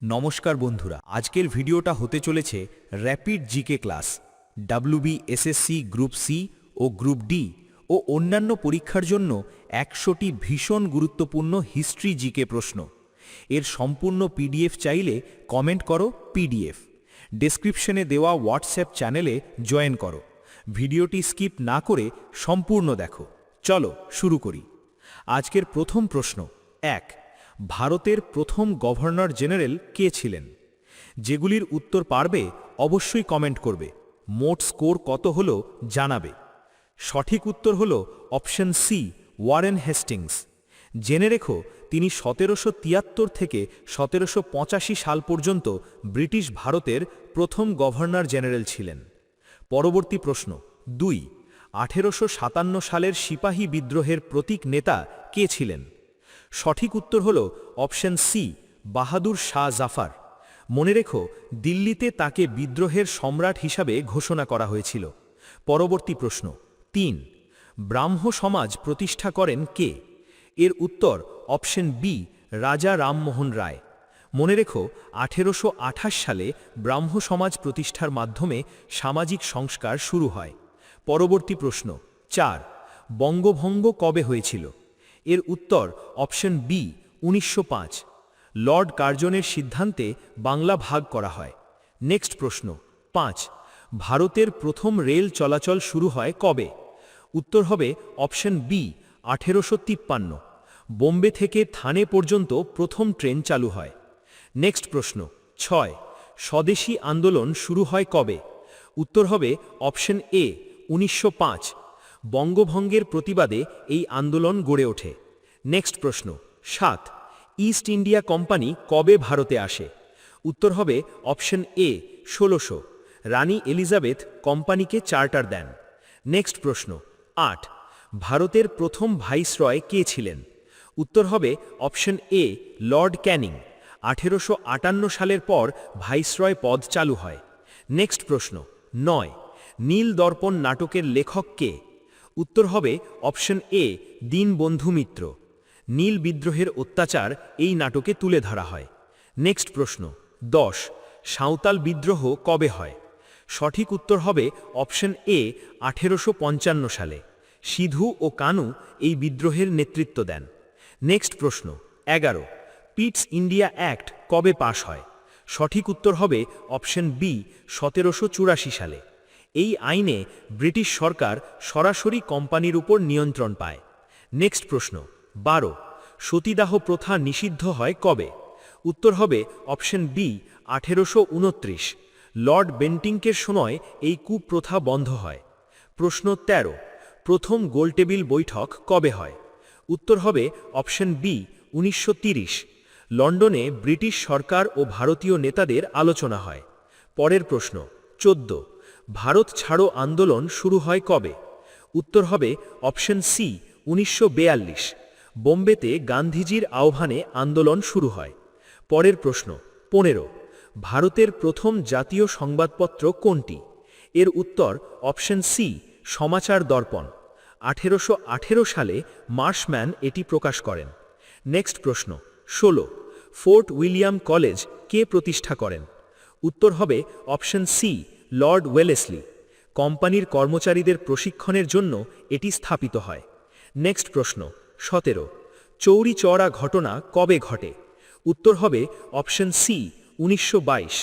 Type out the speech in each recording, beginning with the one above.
নমস্কার বন্ধুরা, আজকের ভিডিওটা হতে চলেছে rapid GK class. WBSSC group C ও গ্রুপ ডি ও অন্যান্য পরীক্ষার জন্য 100টি ভীষণ গুরুত্বপূর্ণ হিস্ট্রি জিকে প্রশ্ন। এর সম্পূর্ণ পিডিএফ চাইলে কমেন্ট করো পিডিএফ। ডেসক্রিপশনে দেওয়া হোয়াটসঅ্যাপ চ্যানেলে জয়েন করো। ভিডিওটি স্কিপ না করে সম্পূর্ণ দেখো। চলো শুরু করি। আজকের প্রথম প্রশ্ন 1, ভারতের প্রথম গভর্নর জেনারেল কে ছিলেন? যেগুলির উত্তর পারবে অবশ্যই কমেন্ট করবে। মোট স্কোর কত হলো জানাবে। সঠিক উত্তর হলো অপশন সি, ওয়ারেন হেস্টিংস। জেনে রেখো তিনি 1773 থেকে 1785 সাল পর্যন্ত ব্রিটিশ ভারতের প্রথম গভর্নর জেনারেল ছিলেন। পরবর্তী প্রশ্ন 2, 1857 সালের সিপাহী বিদ্রোহের প্রতীক নেতা কে ছিলেন? সঠিক উত্তর হল অপশন সি, বাহাদুর শাহ জাফর। মনে রেখো দিল্লিতে তাকে বিদ্রোহের সম্রাট হিসাবে ঘোষণা করা হয়েছিল। পরবর্তী প্রশ্ন 3, ব্রাহ্ম সমাজ প্রতিষ্ঠা করেন কে? এর উত্তর অপশন বি, রাজা রামমোহন রায়। মনে রেখো 1828 সালে ব্রাহ্ম সমাজ প্রতিষ্ঠার মাধ্যমে সামাজিক সংস্কার শুরু হয়। পরবর্তী প্রশ্ন 4, বঙ্গভঙ্গ কবে হয়েছিল? এর উত্তর অপশন বি, 1905। লর্ড কার্জনের সিদ্ধান্তে বাংলা ভাগ করা হয়। নেক্সট প্রশ্ন 5, ভারতের প্রথম রেল চলাচল শুরু হয় কবে? উত্তর হবে অপশন বি, 1853। বোম্বে থেকে থানে পর্যন্ত প্রথম ট্রেন চালু হয়। নেক্সট প্রশ্ন 6, স্বদেশী আন্দোলন শুরু হয় কবে? উত্তর হবে অপশন এ, 1905। বঙ্গভঙ্গের প্রতিবাদে এই আন্দোলন গড়ে ওঠে। নেক্সট প্রশ্ন 7, ইস্ট ইন্ডিয়া কোম্পানি কবে ভারতে আসে? উত্তর হবে অপশন এ, 1600। রানী এলিজাবেথ কোম্পানিকে চার্টার দেন। নেক্সট প্রশ্ন 8, ভারতের প্রথম ভাইসরয় কে ছিলেন? উত্তর হবে অপশন এ, লর্ড ক্যানিং। 1858 সালের পর ভাইসরয় পদ চালু হয়। নেক্সট প্রশ্ন 9, নীল দর্পণ নাটকের লেখক কে? উত্তর হবে অপশন এ, দীনবন্ধু মিত্র। নীল বিদ্রোহের অত্যাচার এই নাটকে তুলে ধরা হয়। নেক্সট প্রশ্ন 10, সাঁওতাল বিদ্রোহ কবে হয়? সঠিক উত্তর হবে অপশন এ, 1855 সালে। সিধু ও কানু এই বিদ্রোহের নেতৃত্ব দেন। নেক্সট প্রশ্ন 11, পিটস ইন্ডিয়া অ্যাক্ট কবে পাশ হয়? সঠিক উত্তর হবে অপশন বি, 1784 সালে। এই আইনে ব্রিটিশ সরকার সরাসরি কোম্পানির উপর নিয়ন্ত্রণ পায়। নেক্সট প্রশ্ন 12, সতীদাহ প্রথা নিষিদ্ধ হয় কবে? উত্তর হবে অপশন বি, 1829। লর্ড বেন্টিংকের সময় এই কুপ্রথা বন্ধ হয়। প্রশ্ন 13, প্রথম গোলটেবিল বৈঠক কবে হয়? উত্তর হবে অপশন বি, 1930। লন্ডনে ব্রিটিশ সরকার ও ভারতীয় নেতাদের আলোচনা হয়। পরের প্রশ্ন 14, ভারত ছাড়ো আন্দোলন শুরু হয় কবে? উত্তর হবে অপশন সি, 1942। বোম্বেতে গান্ধীজির আহ্বানে আন্দোলন শুরু হয়। পরের প্রশ্ন 15, ভারতের প্রথম জাতীয় সংবাদপত্র কোনটি? এর উত্তর অপশন সি, সমাচার দর্পণ। 1818 সালে মার্শম্যান এটি প্রকাশ করেন। নেক্সট প্রশ্ন 16, ফোর্ট উইলিয়াম কলেজ কে প্রতিষ্ঠা করেন? উত্তর হবে অপশন সি, লর্ড ওয়েলেসলি। কোম্পানির কর্মচারীদের প্রশিক্ষণের জন্য এটি স্থাপিত হয়। নেক্সট প্রশ্ন 17, চৌরি চৌরা ঘটনা কবে ঘটে? উত্তর হবে অপশন সি, 1922।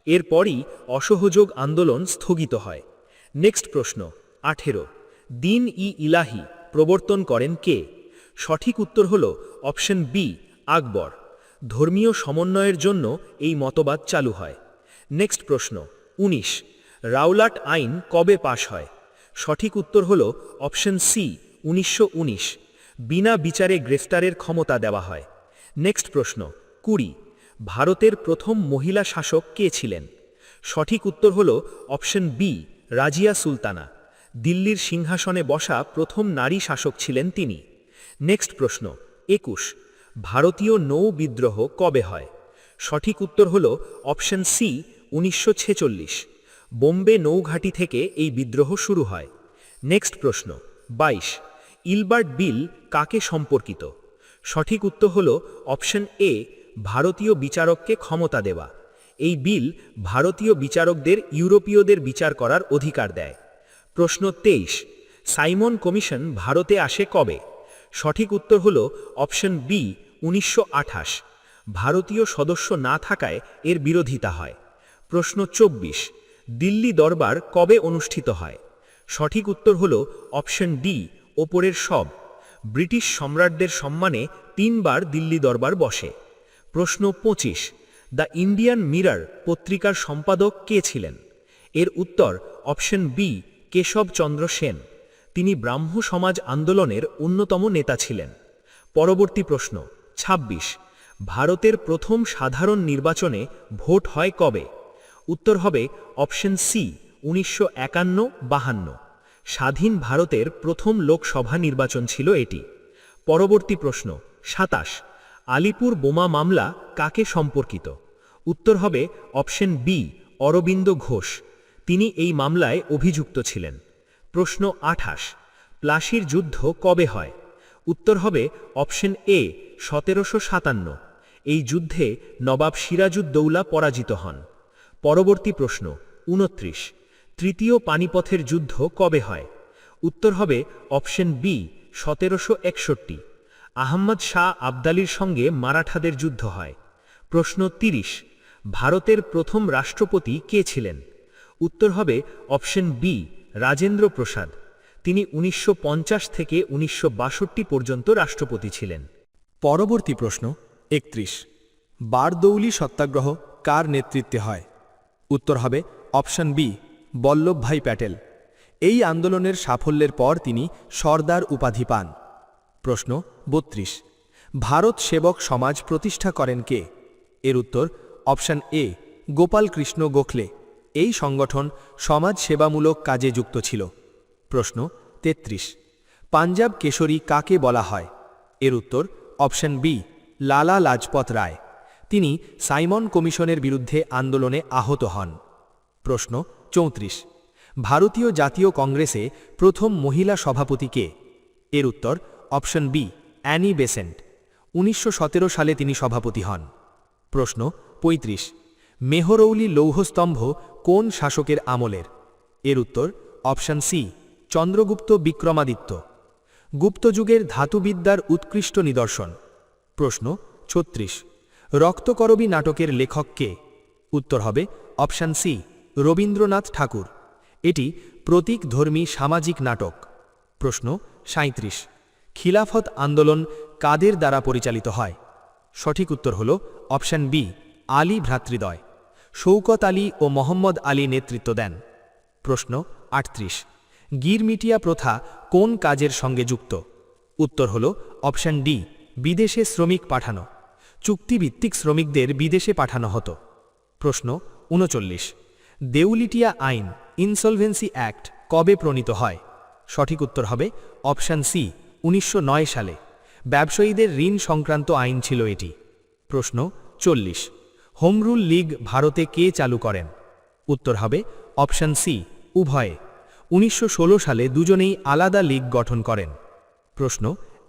এরপরই অসহযোগ আন্দোলন স্থগিত হয়। নেক্সট প্রশ্ন 18, দিন ই ইলাহি প্রবর্তন করেন কে? সঠিক উত্তর হল অপশন বি, আকবর। ধর্মীয় সমন্বয়ের জন্য এই মতবাদ চালু হয়। নেক্সট প্রশ্ন 19, রাওলাট আইন কবে পাশ হয়? সঠিক উত্তর হল অপশন সি, 1919। বিনা বিচারে গ্রেফতারের ক্ষমতা দেওয়া হয়। নেক্সট প্রশ্ন 20, ভারতের প্রথম মহিলা শাসক কে ছিলেন? সঠিক উত্তর হল অপশন বি, রাজিয়া সুলতানা। দিল্লির সিংহাসনে বসা প্রথম নারী শাসক ছিলেন তিনি। নেক্সট প্রশ্ন 21, ভারতীয় নৌ বিদ্রোহ কবে হয়? সঠিক উত্তর হল অপশন সি, 1946। বোম্বে নৌঘাটি থেকে এই বিদ্রোহ শুরু হয়। নেক্সট প্রশ্ন 22, ইলবার্ট বিল কাকে সম্পর্কিত? সঠিক উত্তর হল অপশন এ, ভারতীয় বিচারককে ক্ষমতা দেওয়া। এই বিল ভারতীয় বিচারকদের ইউরোপীয়দের বিচার করার অধিকার দেয়। প্রশ্ন 23, সাইমন কমিশন ভারতে আসে কবে? সঠিক উত্তর হল অপশন বি, 1928। ভারতীয় সদস্য না থাকায় এর বিরোধিতা হয়। প্রশ্ন 24, দিল্লি দরবার কবে অনুষ্ঠিত হয়? সঠিক উত্তর হল অপশন ডি, ওপরের সব। ব্রিটিশ সম্রাটদের সম্মানে 3 বার দিল্লি দরবার বসে। প্রশ্ন 25, দ্য ইন্ডিয়ান মিরর পত্রিকার সম্পাদক কে ছিলেন? এর উত্তর অপশন বি, কেশবচন্দ্র সেন। তিনি ব্রাহ্ম সমাজ আন্দোলনের অন্যতম নেতা ছিলেন। পরবর্তী প্রশ্ন 26, ভারতের প্রথম সাধারণ নির্বাচনে ভোট হয় কবে? উত্তর হবে অপশন সি, 1951-52। স্বাধীন ভারতের প্রথম লোকসভা নির্বাচন ছিল এটি। পরবর্তী প্রশ্ন 27, আলিপুর বোমা মামলা কাকে সম্পর্কিত? উত্তর হবে অপশন বি, অরবিন্দ ঘোষ। তিনি এই মামলায় অভিযুক্ত ছিলেন। প্রশ্ন 28, প্লাসির যুদ্ধ কবে হয়? উত্তর হবে অপশন এ, 1757। এই যুদ্ধে নবাব সিরাজউদ্দৌলা পরাজিত হন। পরবর্তী প্রশ্ন 29, তৃতীয় পানিপথের যুদ্ধ কবে হয়? উত্তর হবে অপশন বি, 1761। আহম্মদ শাহ আবদালির সঙ্গে মারাঠাদের যুদ্ধ হয়। প্রশ্ন 30, ভারতের প্রথম রাষ্ট্রপতি কে ছিলেন? উত্তর হবে অপশন বি, রাজেন্দ্র প্রসাদ। তিনি 1950 থেকে 1962 পর্যন্ত রাষ্ট্রপতি ছিলেন। পরবর্তী প্রশ্ন 31, বারদৌলি সত্যাগ্রহ কার নেতৃত্বে হয়? উত্তর হবে অপশন বি, বল্লভভাই প্যাটেল। এই আন্দোলনের সাফল্যের পর তিনি সর্দার উপাধি পান। প্রশ্ন 32, ভারত সেবক সমাজ প্রতিষ্ঠা করেন কে? এর উত্তর অপশন এ, গোপাল কৃষ্ণ গোখলে। এই সংগঠন সমাজ সেবামূলক কাজে যুক্ত ছিল। প্রশ্ন 33, পাঞ্জাব কেশরী কাকে বলা হয়? এর উত্তর অপশন বি, লালা লাজপত রায়। তিনি সাইমন কমিশনের বিরুদ্ধে আন্দোলনে আহত হন। প্রশ্ন 34, ভারতীয় জাতীয় কংগ্রেসে প্রথম মহিলা সভাপতি কে? এর উত্তর অপশন বি, অ্যানি বেসেন্ট। 1917 সালে তিনি সভাপতি হন। প্রশ্ন 35, মেহরৌলি লৌহস্তম্ভ কোন শাসকের আমলের? এর উত্তর অপশন সি, চন্দ্রগুপ্ত বিক্রমাদিত্য। গুপ্তযুগের ধাতুবিদ্যার উৎকৃষ্ট নিদর্শন। প্রশ্ন 36, রক্তকরবী নাটকের লেখক কে? উত্তর হবে অপশন সি, রবীন্দ্রনাথ ঠাকুর। এটি প্রতীকধর্মী সামাজিক নাটক। প্রশ্ন 37, খিলাফত আন্দোলন কাদের দ্বারা পরিচালিত হয়? সঠিক উত্তর হল অপশন বি, আলী ভ্রাতৃদ্বয়। শৌকত আলী ও মোহাম্মদ আলী নেতৃত্ব দেন। প্রশ্ন 38, গিরমিটিয়া প্রথা কোন কাজের সঙ্গে যুক্ত? উত্তর হল অপশন ডি, বিদেশে শ্রমিক পাঠানো। চুক্তিভিত্তিক শ্রমিকদের বিদেশে পাঠানো হতো। প্রশ্ন 39, দেউলিটিয়া আইন ইনসলভেন্সি অ্যাক্ট কবে প্রণীত হয়? সঠিক উত্তর হবে অপশন সি, 1909 সালে। ব্যবসায়ীদের ঋণ সংক্রান্ত আইন ছিল এটি। প্রশ্ন 40, হোমরুল লীগ ভারতে কে চালু করেন? উত্তর হবে অপশন সি, উভয়ে। 1916 সালে দুজনেই আলাদা লীগ গঠন করেন। প্রশ্ন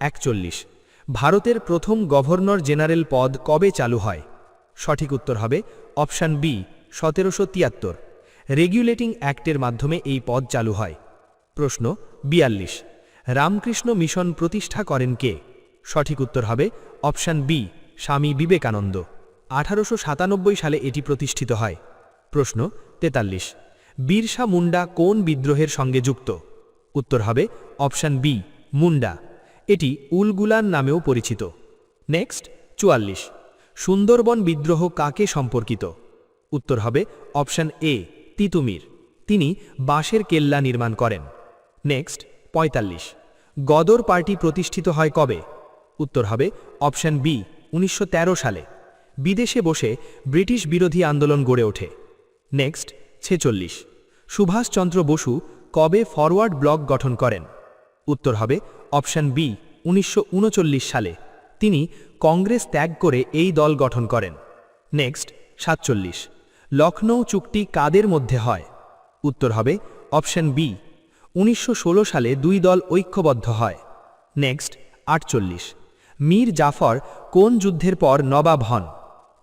41, ভারতের প্রথম গভর্নর জেনারেল পদ কবে চালু হয়? সঠিক উত্তর হবে অপশন বি, 1773। রেগুলেটিং অ্যাক্টের মাধ্যমে এই পদ চালু হয়। প্রশ্ন 42, রামকৃষ্ণ মিশন প্রতিষ্ঠা করেন কে? সঠিক উত্তর হবে অপশন বি, স্বামী বিবেকানন্দ। 1897 সালে এটি প্রতিষ্ঠিত হয়। প্রশ্ন 43, বিরসা মুন্ডা কোন বিদ্রোহের সঙ্গে যুক্ত? উত্তর হবে অপশন বি, মুন্ডা। এটি উলগুলান নামেও পরিচিত। নেক্সট 44, সুন্দরবন বিদ্রোহ কাকে সম্পর্কিত? উত্তর হবে অপশন এ, তিতুমির। তিনি বাঁশের কেল্লা নির্মাণ করেন। নেক্সট 45, গদর পার্টি প্রতিষ্ঠিত হয় কবে? উত্তর হবে অপশন বি, 1913 সালে। বিদেশে বসে ব্রিটিশ বিরোধী আন্দোলন গড়ে ওঠে। নেক্সট 46, সুভাষচন্দ্র বসু কবে ফরওয়ার্ড ব্লক গঠন করেন? উত্তর হবে অপশন বি, 1939 সালে। তিনি কংগ্রেস ত্যাগ করে এই দল গঠন করেন। নেক্সট 47, লখনৌ চুক্তি কাদের মধ্যে হয়? উত্তর হবে অপশন বি, 1916 সালে দুই দল ঐক্যবদ্ধ হয়। নেক্সট 48, মীর জাফর কোন যুদ্ধের পর নবাব হন?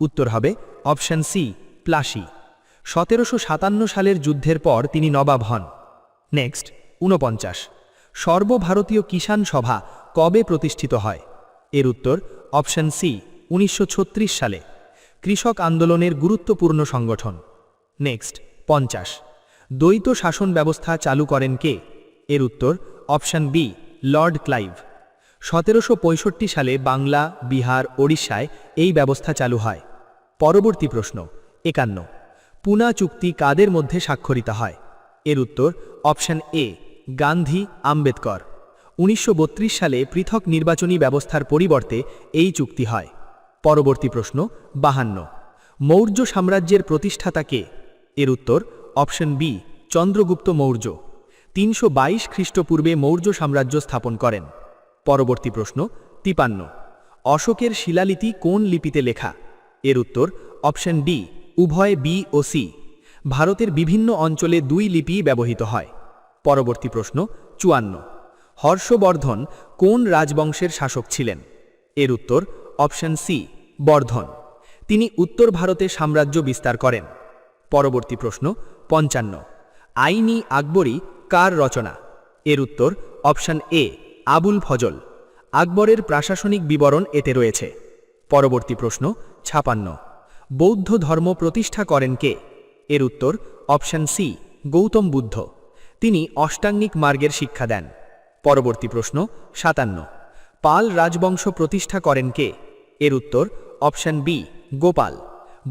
উত্তর হবে অপশন সি প্লাসি। 1757 সালের যুদ্ধের পর তিনি নবাব হন। নেক্সট 49, সর্বভারতীয় কিষাণ সভা কবে প্রতিষ্ঠিত হয়? এর উত্তর অপশন সি 1936 সালে। কৃষক আন্দোলনের গুরুত্বপূর্ণ সংগঠন। নেক্সট 50, দ্বৈত শাসন ব্যবস্থা চালু করেন কে? এর উত্তর অপশন বি লর্ড ক্লাইভ। 1765 সালে বাংলা, বিহার, ওড়িশায় এই ব্যবস্থা চালু হয়। পরবর্তী প্রশ্ন 51, পুনা চুক্তি কাদের মধ্যে স্বাক্ষরিত হয়? এর উত্তর অপশন এ গান্ধী, আম্বেদকর। 1932 সালে পৃথক নির্বাচনী ব্যবস্থার পরিবর্তে এই চুক্তি হয়। পরবর্তী প্রশ্ন 52, মৌর্য সাম্রাজ্যের প্রতিষ্ঠাতা কে? এর উত্তর অপশন বি চন্দ্রগুপ্ত মৌর্য। 322 খ্রিস্টপূর্বে মৌর্য সাম্রাজ্য স্থাপন করেন। পরবর্তী প্রশ্ন 53, অশোকের শিলালিপি কোন লিপিতে লেখা? এর উত্তর অপশন ডি উভয় বি ও সি। ভারতের বিভিন্ন অঞ্চলে 2 লিপি ব্যবহৃত হয়। পরবর্তী প্রশ্ন 54, হর্ষবর্ধন কোন রাজবংশের শাসক ছিলেন? এর উত্তর অপশন সি বর্ধন। তিনি উত্তর ভারতে সাম্রাজ্য বিস্তার করেন। পরবর্তী প্রশ্ন 55, আইনি আকবরী কার রচনা? এর উত্তর অপশন এ আবুল ফজল। আকবরের প্রশাসনিক বিবরণ এতে রয়েছে। পরবর্তী প্রশ্ন 56, বৌদ্ধ ধর্ম প্রতিষ্ঠা করেন কে? এর উত্তর অপশন সি গৌতম বুদ্ধ। তিনি অষ্টাঙ্গিক মার্গের শিক্ষা দেন। পরবর্তী প্রশ্ন 57, পাল রাজবংশ প্রতিষ্ঠা করেন কে? এর উত্তর অপশন বি গোপাল।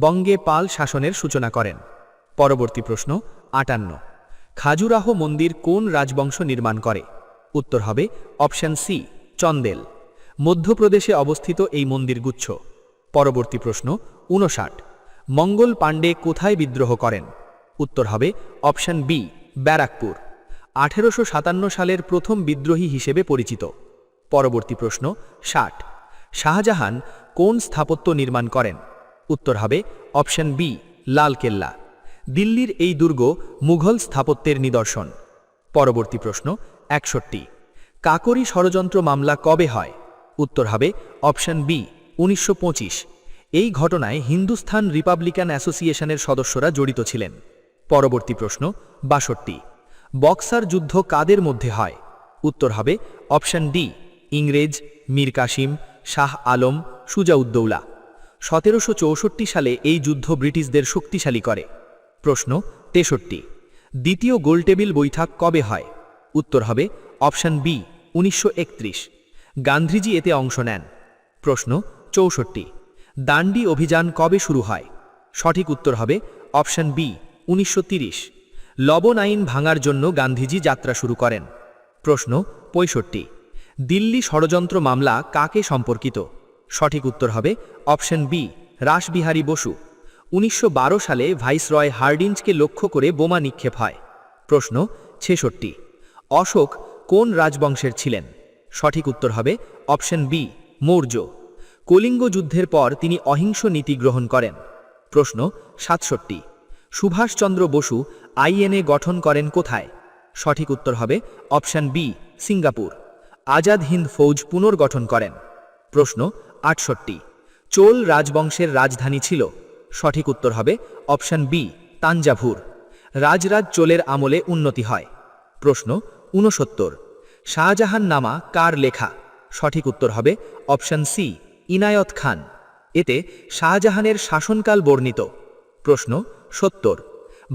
বঙ্গে পাল শাসনের সূচনা করেন। পরবর্তী প্রশ্ন 58, খাজুরাহো মন্দির কোন রাজবংশ নির্মাণ করে? উত্তর হবে অপশন সি চন্দেল। মধ্যপ্রদেশে অবস্থিত এই মন্দির গুচ্ছ। পরবর্তী প্রশ্ন 59, মঙ্গল পাণ্ডে কোথায় বিদ্রোহ করেন? উত্তর হবে অপশন বি ব্যারাকপুর। 1857 সালের প্রথম বিদ্রোহী হিসেবে পরিচিত। পরবর্তী প্রশ্ন 60, শাহজাহান কোন স্থাপত্য নির্মাণ করেন? উত্তর হবে অপশন বি লালকেল্লা। দিল্লির এই দুর্গ মুঘল স্থাপত্যের নিদর্শন। পরবর্তী প্রশ্ন 61, কাকরি ষড়যন্ত্র মামলা কবে হয়? উত্তর হবে অপশন বি 1925। এই ঘটনায় হিন্দুস্তান রিপাবলিকান অ্যাসোসিয়েশনের সদস্যরা জড়িত ছিলেন। পরবর্তী প্রশ্ন 62, বক্সার যুদ্ধ কাদের মধ্যে হয়? উত্তর হবে অপশন ডি ইংরেজ, মীর কাসিম, শাহ আলম, সুজাউদ্দৌলা। 1764 সালে এই যুদ্ধ ব্রিটিশদের শক্তিশালী করে। প্রশ্ন 63, দ্বিতীয় গোলটেবিল বৈঠক কবে হয়? উত্তর হবে অপশন বি 1931। গান্ধীজি এতে অংশ নেন। প্রশ্ন 64, দান্ডি অভিযান কবে শুরু হয়? সঠিক উত্তর হবে অপশন বি 1930। লবণ আইন ভাঙার জন্য গান্ধীজি যাত্রা শুরু করেন। প্রশ্ন 65, দিল্লি ষড়যন্ত্র মামলা কাকে সম্পর্কিত? সঠিক উত্তর হবে অপশন বি রাসবিহারী বসু। 1912 সালে ভাইসরয় হার্ডিঞ্জকে লক্ষ্য করে বোমা নিক্ষেপ হয়। প্রশ্ন 66, অশোক কোন রাজবংশের ছিলেন? সঠিক উত্তর হবে অপশন বি মৌর্য। কলিঙ্গ যুদ্ধের পর তিনি অহিংস নীতি গ্রহণ করেন। প্রশ্ন 67, সুভাষচন্দ্র বসু আইএনএ গঠন করেন কোথায়? সঠিক উত্তর হবে অপশন বি সিঙ্গাপুর। আজাদ হিন্দ ফৌজ পুনর্গঠন করেন। প্রশ্ন 68, চোল রাজবংশের রাজধানী ছিল? সঠিক উত্তর হবে অপশন বি তাঞ্জাভুর। রাজরাজ চোলের আমলে উন্নতি হয়। প্রশ্ন 69, শাহজাহান নামা কার লেখা? সঠিক উত্তর হবে অপশন সি ইনায়ত খান। এতে শাহজাহানের শাসনকাল বর্ণিত। প্রশ্ন 70,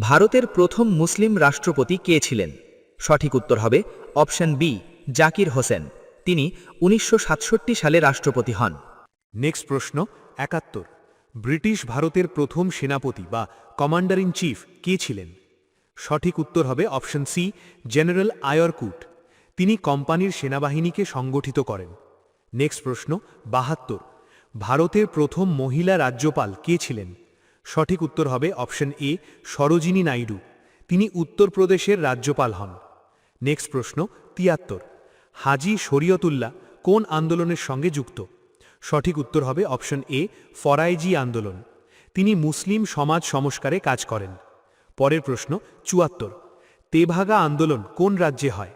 ভারতের প্রথম মুসলিম রাষ্ট্রপতি কে ছিলেন? সঠিক উত্তর হবে অপশন বি জাকির হোসেন। তিনি 1967 সালে রাষ্ট্রপতি হন। নেক্সট প্রশ্ন 71, ব্রিটিশ ভারতের প্রথম সেনাপতি বা কমান্ডার ইন চিফ কে ছিলেন? সঠিক উত্তর হবে অপশন সি জেনারেল আয়রকুট। তিনি কোম্পানির সেনাবাহিনীকে সংগঠিত করেন। নেক্সট প্রশ্ন 72, ভারতের প্রথম মহিলা রাজ্যপাল কে ছিলেন? সঠিক উত্তর হবে অপশন এ সরোজিনী নাইডু। তিনি উত্তরপ্রদেশের রাজ্যপাল হন। নেক্সট প্রশ্ন 73, হাজি শরীয়তুল্লাহ কোন আন্দোলনের সঙ্গে যুক্ত? সঠিক উত্তর হবে অপশন এ ফরাইজি আন্দোলন। তিনি মুসলিম সমাজ সংস্কারে কাজ করেন। পরের প্রশ্ন 74, তেভাগা আন্দোলন কোন রাজ্যে হয়?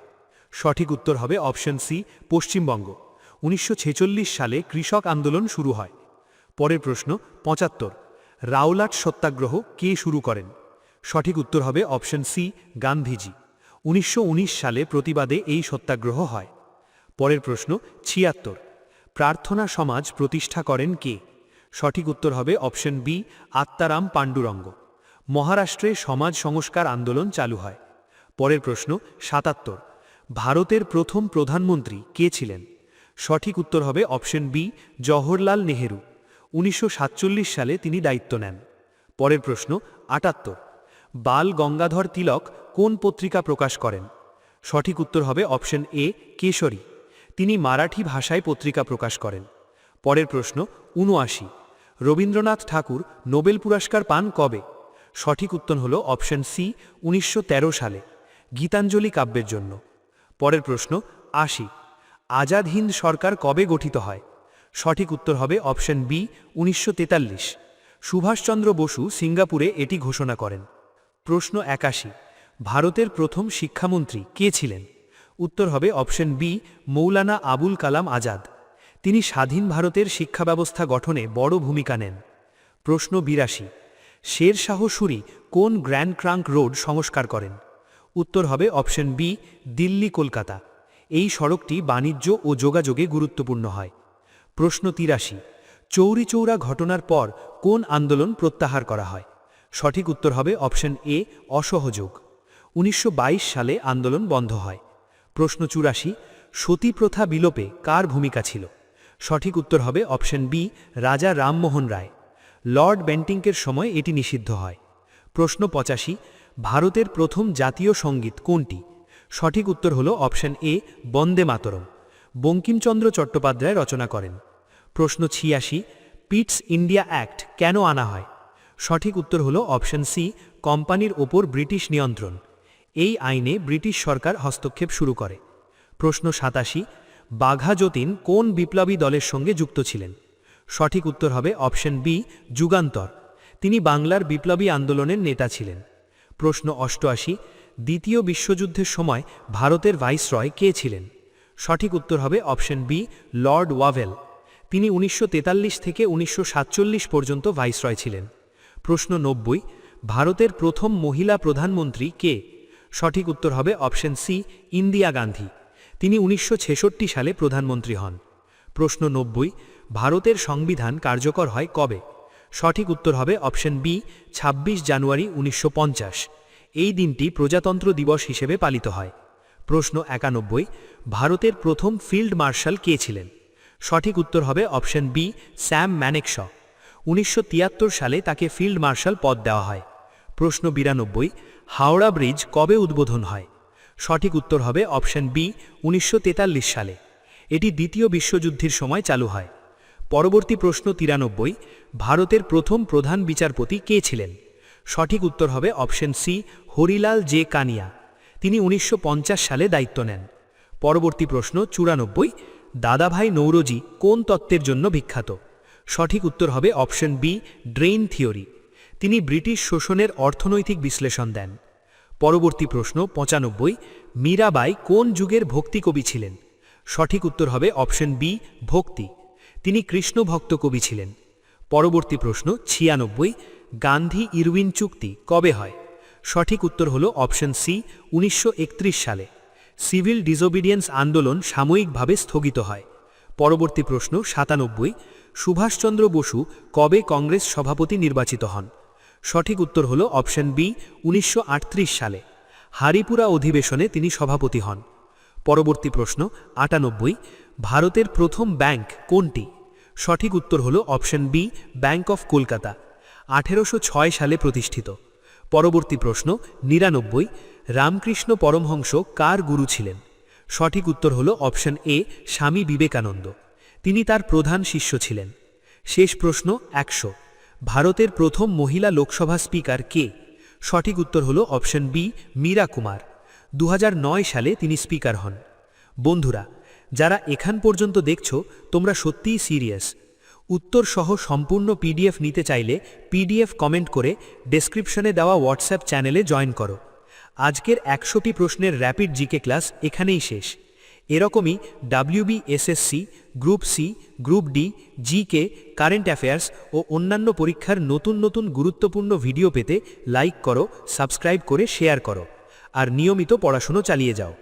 সঠিক উত্তর হবে অপশন সি পশ্চিমবঙ্গ। 1946 সালে কৃষক আন্দোলন শুরু হয়। পরের প্রশ্ন ৭৫, রাওলাট সত্যাগ্রহ কে শুরু করেন? সঠিক উত্তর হবে অপশন সি, গান্ধীজি। ১৯১৯ সালে প্রতিবাদে এই সত্যাগ্রহ হয়। পরের প্রশ্ন ৭৬, প্রার্থনা সমাজ প্রতিষ্ঠা করেন কে? সঠিক উত্তর হবে অপশন বি, আত্মারাম পাণ্ডুরঙ্গ। মহারাষ্ট্রে সমাজ সংস্কার আন্দোলন চালু হয়। পরের প্রশ্ন ৭৭, ভারতের প্রথম প্রধানমন্ত্রী কে ছিলেন? সঠিক উত্তর হবে অপশন বি, জওহরলাল নেহেরু। ১৯৪৭ সালে তিনি দায়িত্ব নেন। পরের প্রশ্ন ৭৮, বাল গঙ্গাধর তিলক কোন পত্রিকা প্রকাশ করেন? সঠিক উত্তর হবে অপশন এ, কেশরী। তিনি মারাঠি ভাষায় পত্রিকা প্রকাশ করেন। পরের প্রশ্ন ৭৯, রবীন্দ্রনাথ ঠাকুর নোবেল পুরস্কার পান কবে? সঠিক উত্তর হল অপশন সি, ১৯১৩ সালে, গীতাঞ্জলি কাব্যের জন্য। পরের প্রশ্ন ৮০, আজাদ হিন্দ সরকার কবে গঠিত হয়? সঠিক উত্তর হবে অপশন বি, ১৯৪৩। সুভাষচন্দ্র বসু সিঙ্গাপুরে এটি ঘোষণা করেন। প্রশ্ন ৮১, ভারতের প্রথম শিক্ষামন্ত্রী কে ছিলেন? উত্তর হবে অপশন বি, মৌলানা আবুল কালাম আজাদ। তিনি স্বাধীন ভারতের শিক্ষা ব্যবস্থা গঠনে বড় ভূমিকা নেন। প্রশ্ন ৮২, শের শাহ সুরি কোন গ্র্যান্ড ট্রাঙ্ক রোড সংস্কার করেন? উত্তর হবে অপশন বি, দিল্লি কলকাতা। এই সড়কটি বাণিজ্য ও যোগাযোগে গুরুত্বপূর্ণ হয়। প্রশ্ন ৮৩, চৌরি চৌরা ঘটনার পর কোন আন্দোলন প্রত্যাহার করা হয়? সঠিক উত্তর হবে অপশন এ, অসহযোগ। ১৯২২ সালে আন্দোলন বন্ধ হয়। প্রশ্ন ৮৪, সতী প্রথা বিলোপে কার ভূমিকা ছিল? সঠিক উত্তর হবে অপশন বি, রাজা রামমোহন রায়। লর্ড বেন্টিংকের সময় এটি নিষিদ্ধ হয়। প্রশ্ন ৮৫, ভারতের প্রথম জাতীয় সঙ্গীত কোনটি? সঠিক উত্তর হল অপশন এ, বন্দে মাতরম। বঙ্কিমচন্দ্র চট্টোপাধ্যায় রচনা করেন। প্রশ্ন ৮৬, পিটস ইন্ডিয়া অ্যাক্ট কেন আনা হয়? সঠিক উত্তর হল অপশন সি, কোম্পানির ওপর ব্রিটিশ নিয়ন্ত্রণ। এই আইনে ব্রিটিশ সরকার হস্তক্ষেপ শুরু করে। প্রশ্ন ৮৭, বাঘা যতীন কোন বিপ্লবী দলের সঙ্গে যুক্ত ছিলেন? সঠিক উত্তর হবে অপশন বি, যুগান্তর। তিনি বাংলার বিপ্লবী আন্দোলনের নেতা ছিলেন। প্রশ্ন ৮৮, দ্বিতীয় বিশ্বযুদ্ধের সময় ভারতের ভাইসরয় কে ছিলেন? সঠিক উত্তর হবে অপশন বি, লর্ড ওয়াভেল। তিনি ১৯৪৩ থেকে ১৯৪৭ পর্যন্ত ভাইসরয় ছিলেন। প্রশ্ন ৯০, ভারতের প্রথম মহিলা প্রধানমন্ত্রী কে? সঠিক উত্তর হবে অপশন সি, ইন্দিরা গান্ধী। তিনি ১৯৬৬ সালে প্রধানমন্ত্রী হন। প্রশ্ন ৯০, ভারতের সংবিধান কার্যকর হয় কবে? সঠিক উত্তর হবে অপশন বি, ২৬ জানুয়ারি ১৯৫০। এই দিনটি প্রজাতন্ত্র দিবস হিসেবে পালিত হয়। প্রশ্ন ৯১, ভারতের প্রথম ফিল্ড মার্শাল কে ছিলেন? সঠিক উত্তর হবে অপশন বি, স্যাম ম্যানেকশ। ১৯৭৩ সালে তাকে ফিল্ড মার্শাল পদ দেওয়া হয়। প্রশ্ন ৯২, হাওড়া ব্রিজ কবে উদ্বোধন হয়? সঠিক উত্তর হবে অপশন বি, ১৯৪৩ সালে। এটি দ্বিতীয় বিশ্বযুদ্ধের সময় চালু হয়। পরবর্তী প্রশ্ন ৯৩, ভারতের প্রথম প্রধান বিচারপতি কে ছিলেন? সঠিক উত্তর হবে option C, Harilal J Kania. তিনি ১৯৫০ সালে দায়িত্ব নেন। পরবর্তী প্রশ্ন ৯৪, দাদাভাই নৌরোজি কোন তত্ত্বের জন্য বিখ্যাত? সঠিক উত্তর হবে অপশন বি, ড্রেইন থিওরি। তিনি ব্রিটিশ শোষণের অর্থনৈতিক বিশ্লেষণ দেন। পরবর্তী প্রশ্ন ৯৫, মীরাবাই কোন যুগের ভক্তি কবি ছিলেন? সঠিক উত্তর হবে অপশন বি, ভক্তি। তিনি কৃষ্ণ ভক্ত কবি ছিলেন। পরবর্তী প্রশ্ন ৯৬, গান্ধী ইরউইন চুক্তি কবে হয়? সঠিক উত্তর হল অপশন সি, ১৯৩১ সালে। সিভিল ডিসোবিডিয়েন্স আন্দোলন সাময়িকভাবে স্থগিত হয়। পরবর্তী প্রশ্ন ৯৭, সুভাষচন্দ্র বসু কবে কংগ্রেস সভাপতি নির্বাচিত হন? সঠিক উত্তর হল অপশন বি, ১৯৩৮ সালে। হারিপুরা অধিবেশনে তিনি সভাপতি হন। পরবর্তী প্রশ্ন ৯৮, ভারতের প্রথম ব্যাংক কোনটি? সঠিক উত্তর হল option B, bank of Calcutta. ১৮০৬ সালে প্রতিষ্ঠিত। পরবর্তী প্রশ্ন ৯৯, রামকৃষ্ণ পরমহংস কার গুরু ছিলেন? সঠিক উত্তর হল অপশন এ, স্বামী বিবেকানন্দ। তিনি তার প্রধান শিষ্য ছিলেন। শেষ প্রশ্ন ১০০, ভারতের প্রথম মহিলা লোকসভা স্পিকার কে? সঠিক উত্তর হল অপশন বি, মীরা কুমার। ২০০৯ সালে তিনি স্পিকার হন। বন্ধুরা, যারা এখান পর্যন্ত দেখছো তোমরা সত্যিই সিরিয়াস। উত্তর সহ সম্পূর্ণ পিডিএফ নিতে চাইলে পিডিএফ কমেন্ট করে ডেসক্রিপশনে দেওয়া হোয়াটসঅ্যাপ চ্যানেলে জয়েন করো। আজকের ১০০টি প্রশ্নের র্যাপিড জিকে ক্লাস এখানেই শেষ। এরকমই WBSSC, group C, group D, GK, current affairs ও অন্যান্য পরীক্ষার নতুন নতুন গুরুত্বপূর্ণ ভিডিও পেতে লাইক করো, সাবস্ক্রাইব করে শেয়ার করো আর নিয়মিত পড়াশুনো চালিয়ে যাও।